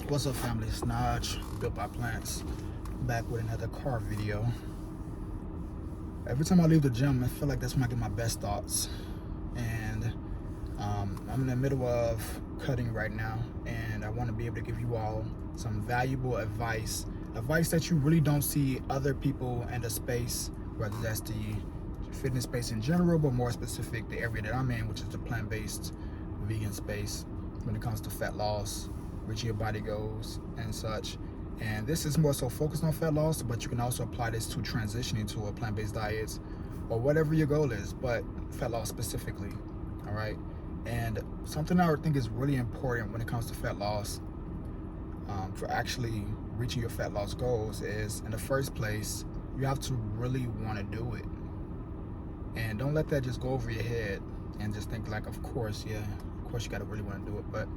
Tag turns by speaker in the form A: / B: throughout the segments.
A: What's up, family? It's Naj, Built by Plants, back with another car video. Every time I leave the gym, I feel like that's when I get my best thoughts. And I'm in the middle of cutting right now, and I want to be able to give you all some valuable advice that you really don't see other people in the space, whether that's the fitness space in general, but more specific, the area that I'm in, which is the plant-based vegan space when it comes to fat loss, reaching your body goals and such. And this is more so focused on fat loss, but you can also apply this to transitioning to a plant-based diet or whatever your goal is, but fat loss specifically. All right. And something I think is really important when it comes to fat loss, for actually reaching your fat loss goals, is in the first place, you have to really want to do it. And don't let that just go over your head and just think like, of course you got to really want to do it. But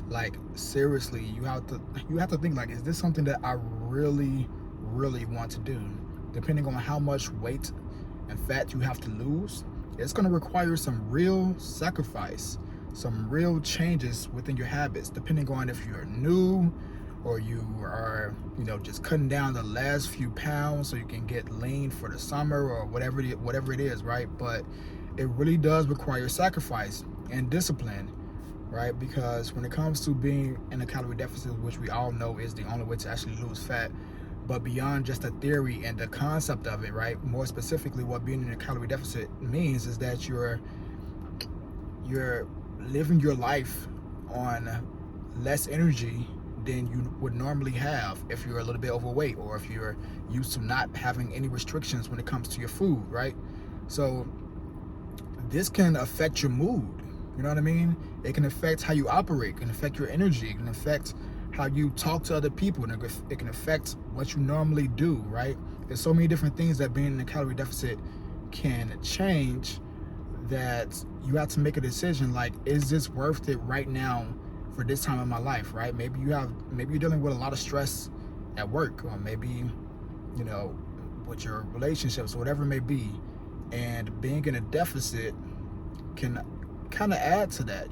A: like, seriously, you have to think like, is this something that I really want to do? Depending on how much weight and fat you have to lose, it's going to require some real sacrifice, some real changes within your habits, depending on if you're new or you are, just cutting down the last few pounds so you can get lean for the summer or whatever it is, right? But it really does require sacrifice and discipline, right? Because when it comes to being in a calorie deficit, which we all know is the only way to actually lose fat, but beyond just the theory and the concept of it, right? More specifically, what being in a calorie deficit means is that you're living your life on less energy than you would normally have if you're a little bit overweight, or if you're used to not having any restrictions when it comes to your food, right? So this can affect your mood. You know what I mean? It can affect how you operate, it can affect your energy, it can affect how you talk to other people, and it can affect what you normally do, right? There's so many different things that being in a calorie deficit can change, that you have to make a decision like, is this worth it right now for this time in my life, right? Maybe you're dealing with a lot of stress at work, or maybe, with your relationships, or whatever it may be. And being in a deficit can kind of add to that,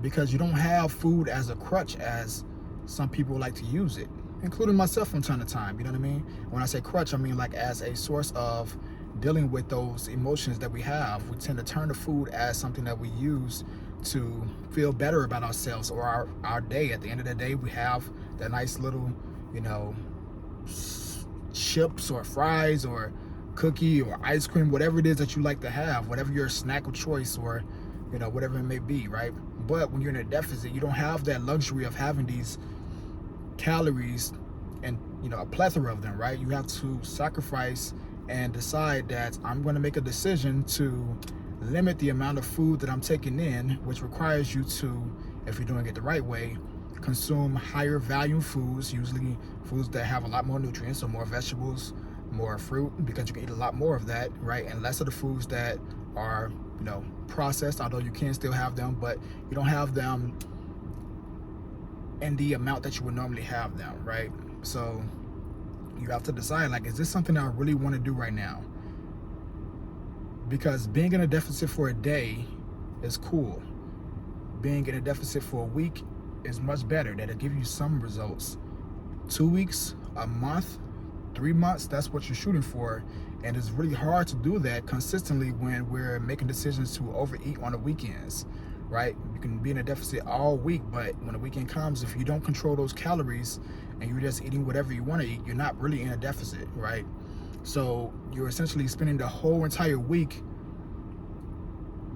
A: because you don't have food as a crutch as some people like to use it, including myself from time to time. You know what I mean? When I say crutch, I mean like as a source of dealing with those emotions that we have. We tend to turn to food as something that we use to feel better about ourselves or our day. At the end of the day, we have that nice little, chips or fries or cookie or ice cream, whatever it is that you like to have, whatever your snack of choice, or whatever it may be, right? But when you're in a deficit, you don't have that luxury of having these calories and a plethora of them, right? You have to sacrifice and decide that I'm going to make a decision to limit the amount of food that I'm taking in, which requires you to, if you're doing it the right way, consume higher value foods, usually foods that have a lot more nutrients, so more vegetables, more fruit, because you can eat a lot more of that, right? And less of the foods that are processed, although you can still have them, but you don't have them in the amount that you would normally have them, right? So you have to decide, like, is this something I really want to do right now? Because being in a deficit for a day is cool. Being in a deficit for a week is much better. That'll give you some results. 2 weeks, a month, 3 months, that's what you're shooting for. And it's really hard to do that consistently when we're making decisions to overeat on the weekends, right? You can be in a deficit all week, but when the weekend comes, if you don't control those calories and you're just eating whatever you want to eat, you're not really in a deficit, right? So you're essentially spending the whole entire week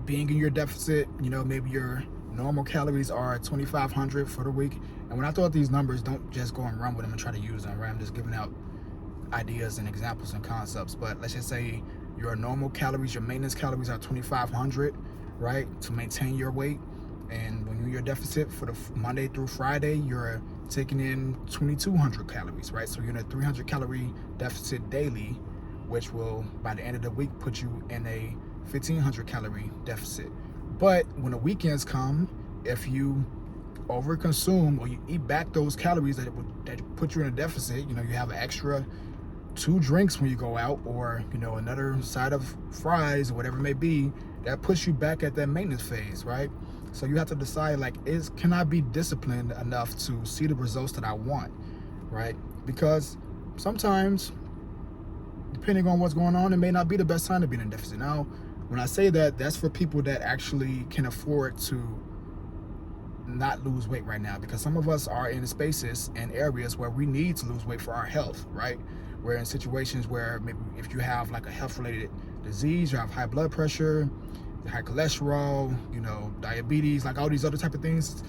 A: being in your deficit. Maybe your normal calories are 2,500 for the week. And when I throw out these numbers, don't just go and run with them and try to use them, right? I'm just giving out ideas and examples and concepts. But let's just say your normal calories, your maintenance calories are 2,500, right, to maintain your weight. And when you're in your deficit for the Monday through Friday, you're taking in 2,200 calories, right? So you're in a 300 calorie deficit daily, which will, by the end of the week, put you in a 1,500 calorie deficit. But when the weekends come, if you overconsume or you eat back those calories that put you in a deficit, you have an extra 2 drinks when you go out, or another side of fries or whatever it may be, that puts you back at that maintenance phase, right? So you have to decide, like, can I be disciplined enough to see the results that I want, right? Because sometimes, depending on what's going on, it may not be the best time to be in a deficit. Now, when I say that, that's for people that actually can afford to not lose weight right now, because some of us are in spaces and areas where we need to lose weight for our health, right? We're in situations where maybe if you have like a health-related disease, you have high blood pressure, high cholesterol, diabetes, like all these other type of things,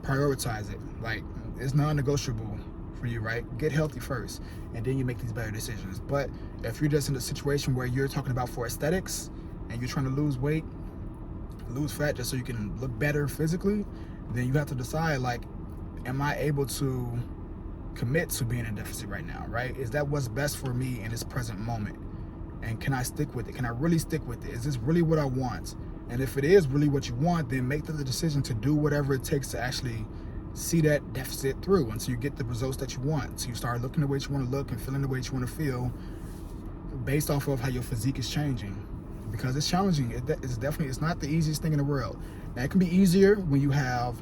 A: prioritize it. Like, it's non-negotiable for you, right? Get healthy first, and then you make these better decisions. But if you're just in a situation where you're talking about for aesthetics and you're trying to lose weight, lose fat just so you can look better physically, then you have to decide, like, am I able to commit to being in deficit right now, right? Is that what's best for me in this present moment? And can I stick with it? Can I really stick with it? Is this really what I want? And if it is really what you want, then make the decision to do whatever it takes to actually see that deficit through until you get the results that you want. So you start looking the way you want to look and feeling the way you want to feel based off of how your physique is changing. Because it's challenging. It's not the easiest thing in the world. Now, it can be easier when you have,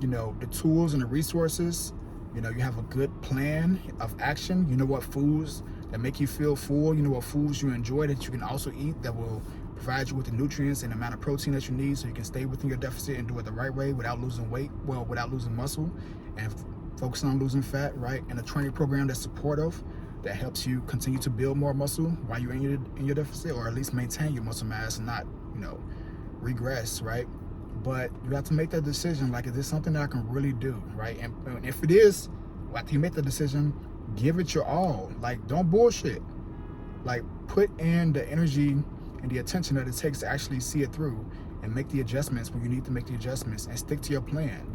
A: the tools and the resources. You have a good plan of action. You know what foods that make you feel full. You know what foods you enjoy that you can also eat that will provide you with the nutrients and the amount of protein that you need so you can stay within your deficit and do it the right way without losing weight, without losing muscle, and focus on losing fat, right? And a training program that's supportive, that helps you continue to build more muscle while you're in your deficit, or at least maintain your muscle mass and not, regress, right? But you have to make that decision, like, is this something that I can really do, right? And if it is, after you make the decision, give it your all. Like, don't bullshit. Like, put in the energy and the attention that it takes to actually see it through and make the adjustments when you need to make the adjustments, and stick to your plan.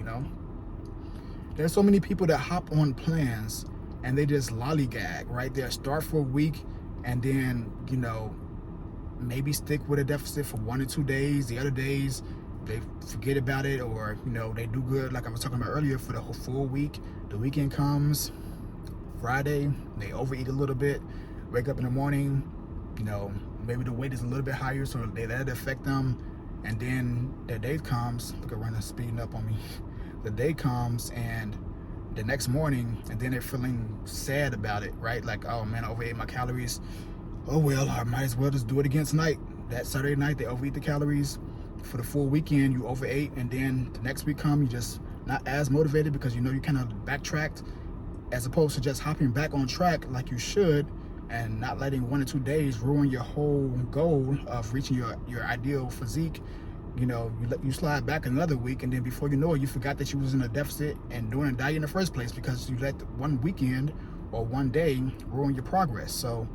A: There's so many people that hop on plans and they just lollygag, right? They'll start for a week and then, maybe stick with a deficit for 1 or 2 days. The other days, they forget about it, or, they do good, like I was talking about earlier, for the whole full week. The weekend comes, Friday, they overeat a little bit, wake up in the morning, maybe the weight is a little bit higher, so they let it affect them. And then the day comes, look at running speeding up on me. The day comes and the next morning, and then they're feeling sad about it, right? Like, oh man, I overate my calories. Oh well, I might as well just do it again tonight. That Saturday night, they overeat the calories. For the full weekend, you overate, and then the next week come, you just not as motivated because you kind of backtracked, as opposed to just hopping back on track like you should, and not letting 1 or 2 days ruin your whole goal of reaching your ideal physique. You slide back another week, and then before you know it, you forgot that you was in a deficit and doing a diet in the first place because you let one weekend or one day ruin your progress. So,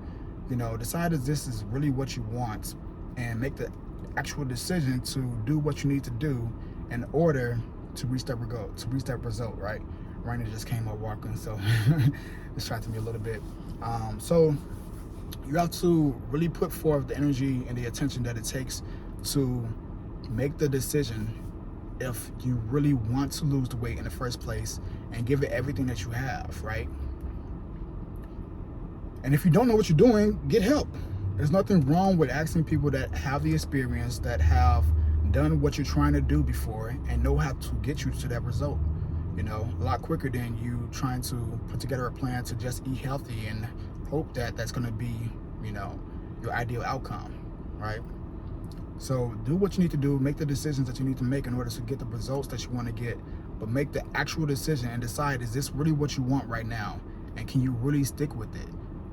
A: decide if this is really what you want, and make the actual decision to do what you need to do in order to reach that result, right? Raina just came up walking, so distracted me a little bit. So you have to really put forth the energy and the attention that it takes to make the decision if you really want to lose the weight in the first place, and give it everything that you have, right? And if you don't know what you're doing, get help. There's nothing wrong with asking people that have the experience, that have done what you're trying to do before, and know how to get you to that result, a lot quicker than you trying to put together a plan to just eat healthy and hope that that's going to be, your ideal outcome, right? So do what you need to do, make the decisions that you need to make in order to get the results that you want to get, but make the actual decision and decide, is this really what you want right now? And can you really stick with it?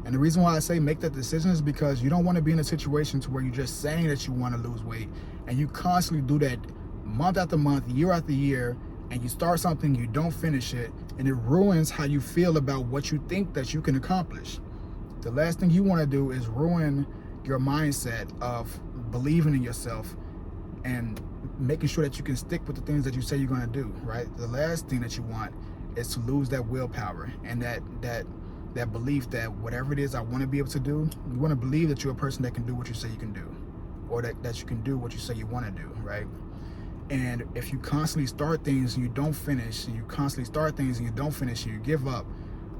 A: And the reason why I say make that decision is because you don't want to be in a situation to where you're just saying that you want to lose weight, and you constantly do that month after month, year after year, and you start something, you don't finish it, and it ruins how you feel about what you think that you can accomplish. The last thing you want to do is ruin your mindset of believing in yourself and making sure that you can stick with the things that you say you're going to do, right? The last thing that you want is to lose that willpower and that belief that whatever it is I want to be able to do, you want to believe that you're a person that can do what you say you can do, or that you can do what you say you want to do, right? And if you constantly start things and you don't finish, and you constantly start things and you don't finish, and you give up,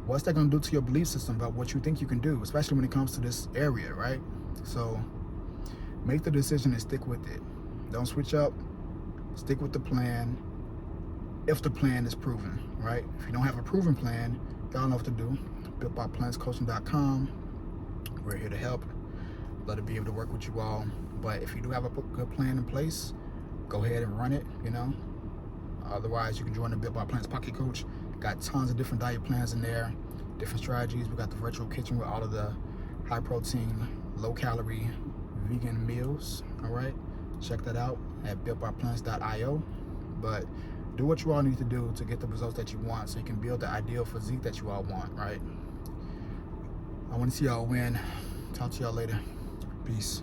A: what's that going to do to your belief system about what you think you can do, especially when it comes to this area, right? So make the decision and stick with it. Don't switch up. Stick with the plan if the plan is proven, right? If you don't have a proven plan, y'all know what to do. BuiltByPlansCoaching.com. We're here to help. Love to be able to work with you all. But if you do have a good plan in place, go ahead and run it, you know. Otherwise, you can join the Built by Plans Pocket Coach. Got tons of different diet plans in there, different strategies. We got the virtual kitchen with all of the high protein, low calorie, vegan meals. All right, check that out at builtbyplans.io. But do what you all need to do to get the results that you want, so you can build the ideal physique that you all want, right? I want to see y'all win. Talk to y'all later. Peace.